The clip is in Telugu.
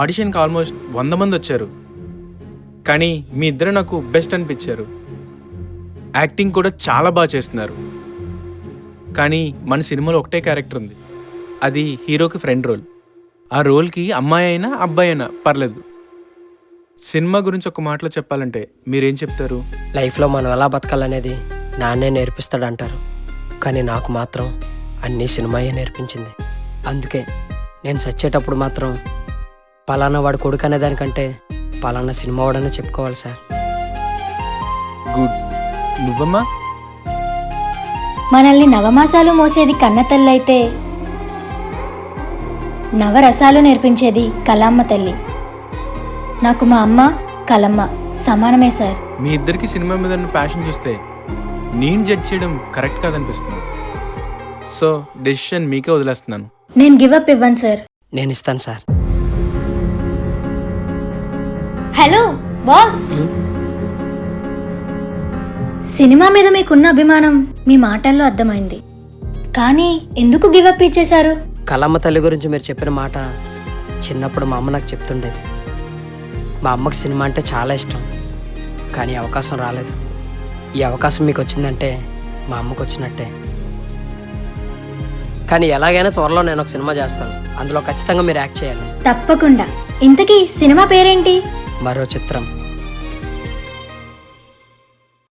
ఆడిషన్కి ఆల్మోస్ట్ 100 మంది వచ్చారు, కానీ మీ ఇద్దరు నాకు బెస్ట్ అనిపించారు. యాక్టింగ్ కూడా చాలా బాగా చేస్తున్నారు. కానీ మన సినిమాలో ఒకటే క్యారెక్టర్ ఉంది, అది హీరోకి ఫ్రెండ్ రోల్. ఆ రోల్కి అమ్మాయి అయినా అబ్బాయి అయినా పర్లేదు. సినిమా గురించి ఒక మాటలో చెప్పాలంటే మీరేం చెప్తారు? లైఫ్లో మనం ఎలా బతకాలనేది నాన్నే నేర్పిస్తాడంటారు, కానీ నాకు మాత్రం అన్నీ సినిమాయే నేర్పించింది. అందుకే నేను చచ్చేటప్పుడు మాత్రం పలానా వాడు కొడుకు అనేదానికంటే పలానా సినిమా వాడనే చెప్పుకోవాలి సార్. గుడ్. నువ్వమ్మా? మనల్ని నవమాసాలు మోసేది కన్నతల్లైతే నవరసాలు నేర్పించేది కళామ్మ తల్లి. నాకు మా అమ్మ కళమ్మ సమానమే సార్. మీ ఇద్దరికి సినిమా మీద ఉన్న ప్యాషన్ చూస్తే నేను జడ్జ్ చేయడం కరెక్ట్ కాదనిపిస్తుంది. సో డెసిషన్ మీకే వదిలేస్తున్నాను. నేను గివప్ ఇవ్వను సార్. నేను ఇస్తాను సార్. హలో బాస్, సినిమా మీద మీకున్న అభిమానం మీ మాటల్లో అర్థమైంది, కానీ ఎందుకు గివప్ ఇచ్చేశారు? కళమ్మ తల్లి గురించి మీరు చెప్పిన మాట చిన్నప్పుడు మా అమ్మ నాకు చెప్తుండేది. మా అమ్మకి సినిమా అంటే చాలా ఇష్టం, కానీ అవకాశం రాలేదు. ఈ అవకాశం మీకు వచ్చిందంటే మా అమ్మకు వచ్చినట్టే. కానీ ఎలాగైనా త్వరలో నేను ఒక సినిమా చేస్తాను, అందులో ఖచ్చితంగా మీరు యాక్ట్ చేయాలి. తప్పకుండా. ఇంతకీ సినిమా పేరేంటి? మరో చిత్రం.